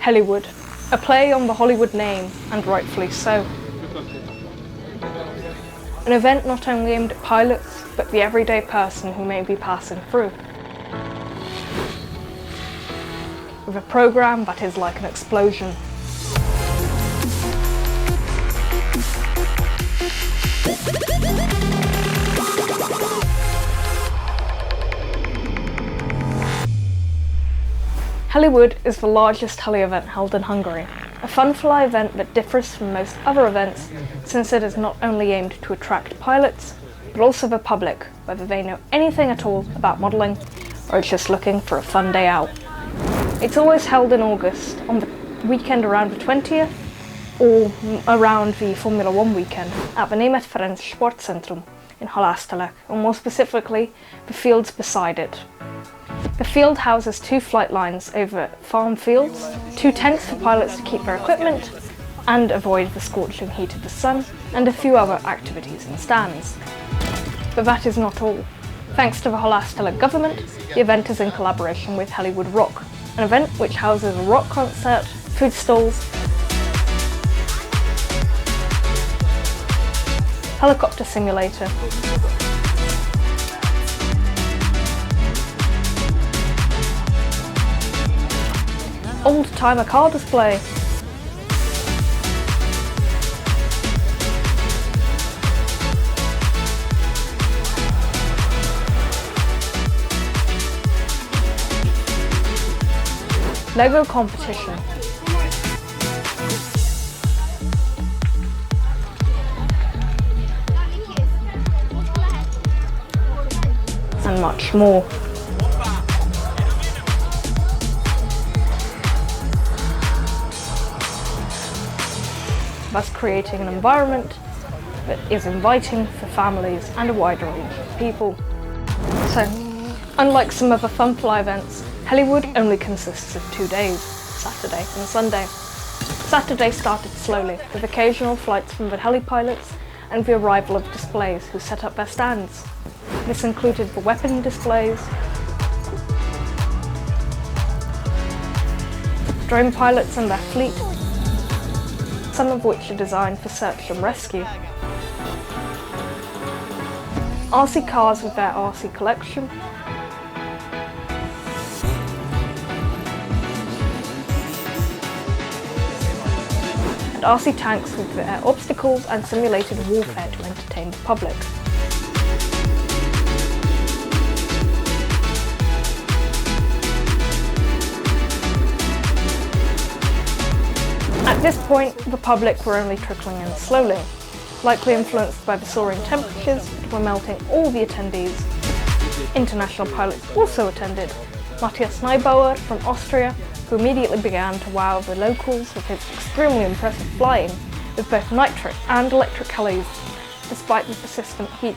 Heliwood, a play on the Hollywood name, and rightfully so. An event not only aimed at pilots, but the everyday person who may be passing through. With a programme that is like an explosion. Heliwood is the largest heli event held in Hungary, a fun fly event that differs from most other events since it is not only aimed to attract pilots, but also the public, whether they know anything at all about modelling or just looking for a fun day out. It's always held in August, on the weekend around the 20th, or around the Formula 1 weekend, at the Német Ferenc Sportcentrum in Halásztelek, or more specifically, the fields beside it. The field houses 2 flight lines over farm fields, 2 tents for pilots to keep their equipment and avoid the scorching heat of the sun, and a few other activities and stands. But that is not all. Thanks to the Halásztelek government, the event is in collaboration with Heliwood Rock, an event which houses a rock concert, food stalls, helicopter simulator, old-timer car display, Lego competition, and much more. Thus creating an environment that is inviting for families and a wider range of people. So, unlike some other fun fly events, Heliwood only consists of 2 days, Saturday and Sunday. Saturday started slowly, with occasional flights from the heli pilots and the arrival of displays who set up their stands. This included the weapon displays, drone pilots and their fleet, some of which are designed for search and rescue, RC cars with their RC collection, and RC tanks with their obstacles and simulated warfare to entertain the public. At this point, the public were only trickling in slowly, likely influenced by the soaring temperatures that were melting all the attendees. International pilots also attended. Matthias Neubauer from Austria, who immediately began to wow the locals with his extremely impressive flying with both nitric and electric helis, despite the persistent heat.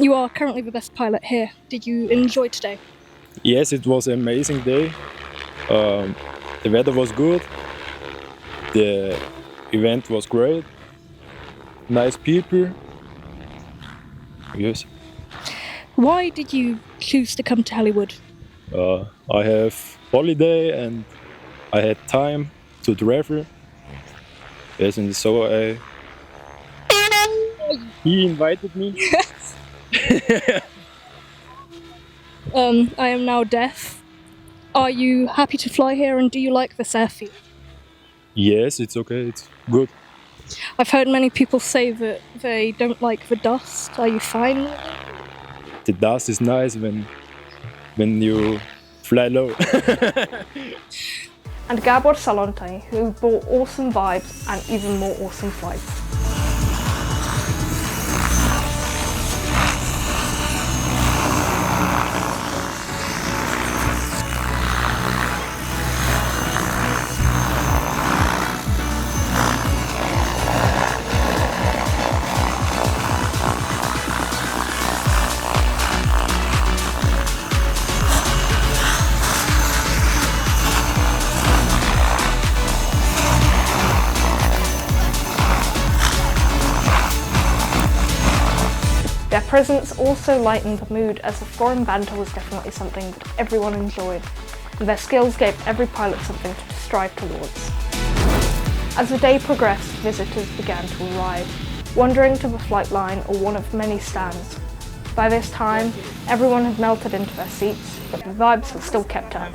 You are currently the best pilot here. Did you enjoy today? Yes, it was an amazing day. The weather was good. The event was great. Nice people. Yes. Why did you choose to come to Heliwood? I have holiday and I had time to travel. Yes, and so he invited me. I am now deaf. Are you happy to fly here and do you like this airfield? Yes, it's okay. It's good. I've heard many people say that they don't like the dust. Are you fine with it? The dust is nice when you fly low. And Gábor Szalontay, who brought awesome vibes and even more awesome flights. Their presence also lightened the mood, as the foreign banter was definitely something that everyone enjoyed, and their skills gave every pilot something to strive towards. As the day progressed, visitors began to arrive, wandering to the flight line or one of many stands. By this time, everyone had melted into their seats, but the vibes were still kept up.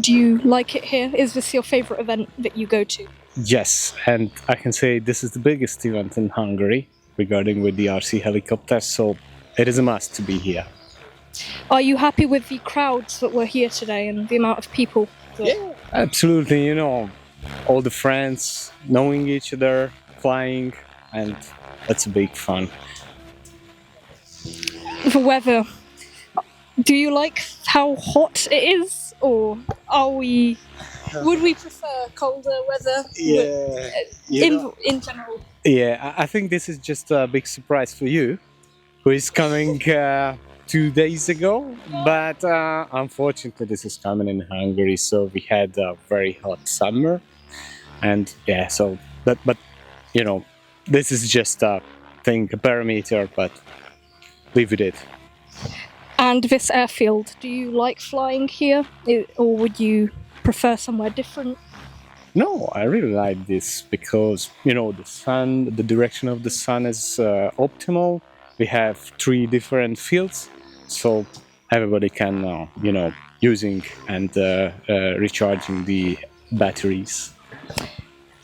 Do you like it here? Is this your favourite event that you go to? Yes, and I can say this is the biggest event in Hungary regarding with the RC helicopters, so it is a must to be here. Are you happy with the crowds that were here today and the amount of people? Yeah, absolutely, all the friends, knowing each other, flying, and that's a big fun. The weather, do you like how hot it is, or would we prefer colder weather? Yeah, in general. Yeah, I think this is just a big surprise for you, who is coming 2 days ago, but unfortunately this is coming in Hungary, so we had a very hot summer, and yeah, so but this is just a thing, a parameter, but live with it. And this airfield, do you like flying here, or would you prefer somewhere different? No, I really like this because, the sun, the direction of the sun is optimal. We have 3 different fields, so everybody can, using and recharging the batteries.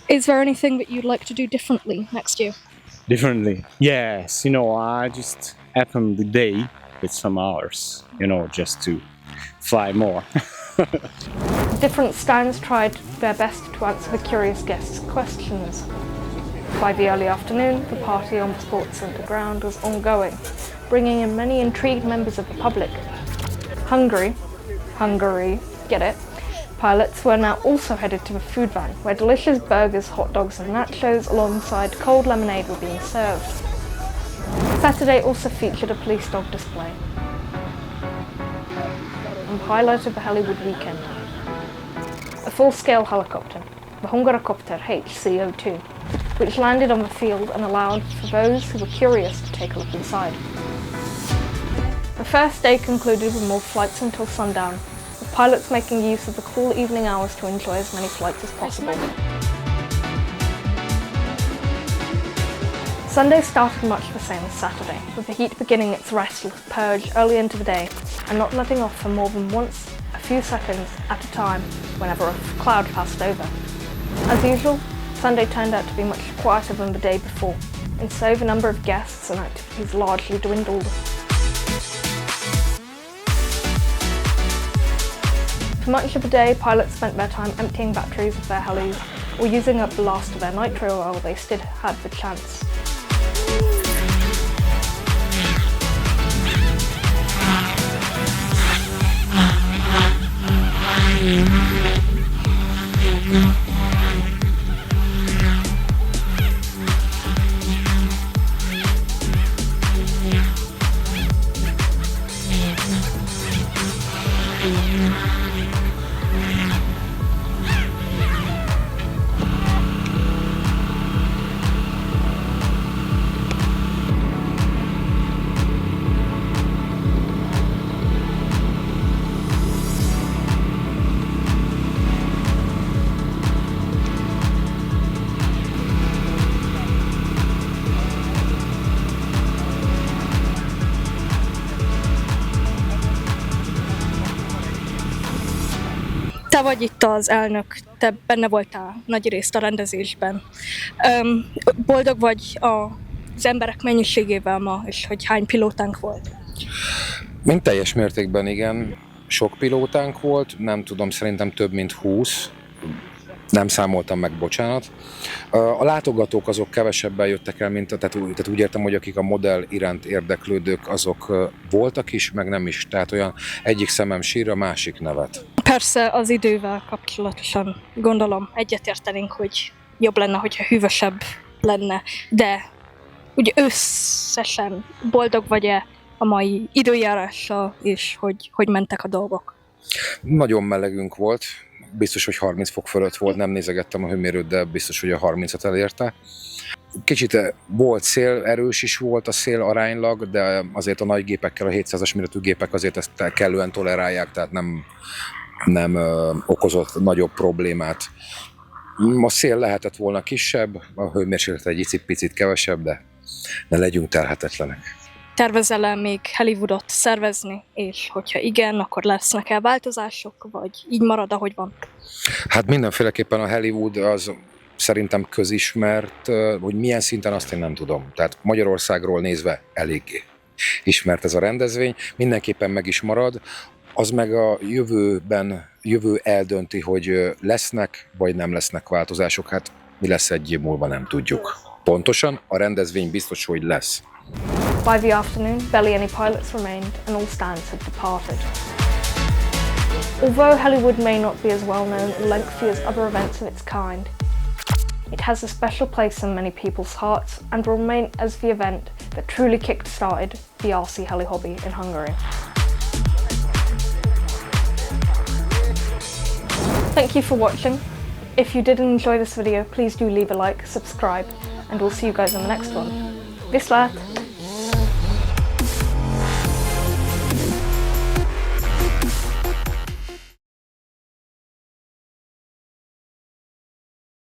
Is there anything that you'd like to do differently next year? Differently? Yes, I just happened the day with some hours, just to fly more. Different stands tried their best to answer the curious guests' questions. By the early afternoon, the party on the Sports Centre ground was ongoing, bringing in many intrigued members of the public. Hungary, get it? Pilots were now also headed to the food van, where delicious burgers, hot dogs and nachos alongside cold lemonade were being served. Saturday also featured a police dog display, and highlighted the Heliwood weekend. A full-scale helicopter, the Hungarocopter HC02, which landed on the field and allowed for those who were curious to take a look inside. The first day concluded with more flights until sundown, with pilots making use of the cool evening hours to enjoy as many flights as possible. Sunday started much the same as Saturday, with the heat beginning its restless purge early into the day and not letting off for more than once, a few seconds at a time, whenever a cloud passed over. As usual, Sunday turned out to be much quieter than the day before, and so the number of guests and activities largely dwindled. For much of the day, pilots spent their time emptying batteries of their helis or using up the last of their nitro while they still had the chance. te vagy itt az elnök, te benne voltál nagy részt a rendezésben. Boldog vagy az emberek mennyiségével ma, és hogy hány pilótánk volt? Mint teljes mértékben igen, sok pilótánk volt, nem tudom, szerintem több mint 20, nem számoltam meg, bocsánat. A látogatók azok kevesebben jöttek el, tehát úgy értem, hogy akik a modell iránt érdeklődők, azok voltak is, meg nem is. Tehát olyan egyik szemem sír, a másik nevet. Persze az idővel kapcsolatosan gondolom egyetértenénk, hogy jobb lenne, hogyha hűvösebb lenne, de ugye összesen boldog vagy-e a mai időjárással, és hogy mentek a dolgok? Nagyon melegünk volt, biztos, hogy 30 fok fölött volt, nem nézegettem a hőmérőt, de biztos, hogy a 30-at elérte. Kicsit volt szél, erős is volt a szél aránylag, de azért a nagy gépekkel, a 700-as méretű gépek azért ezt kellően tolerálják, tehát nem okozott nagyobb problémát. A szél lehetett volna kisebb, a hőmérséklet egy picit kevesebb, de ne legyünk terhetetlenek. Tervezel-e még Heliwoodot szervezni, és hogyha igen, akkor lesznek-e változások, vagy így marad, ahogy van? Hát mindenféleképpen a Heliwood az szerintem közismert, hogy milyen szinten, azt én nem tudom. Tehát Magyarországról nézve eléggé ismert ez a rendezvény, mindenképpen meg is marad, az meg a jövő eldönti, hogy lesznek vagy nem lesznek változások, hát mi lesz egy év múlva, nem tudjuk. Pontosan, a rendezvény biztos, hogy lesz. By the afternoon, barely any pilots remained and all stands had departed. Although Heliwood may not be as well known or lengthy as other events of its kind, it has a special place in many people's hearts and will remain as the event that truly kick-started the RC heli hobby in Hungary. Thank you for watching. If you did enjoy this video, please do leave a like, subscribe, and we'll see you guys in the next one. Viszlát!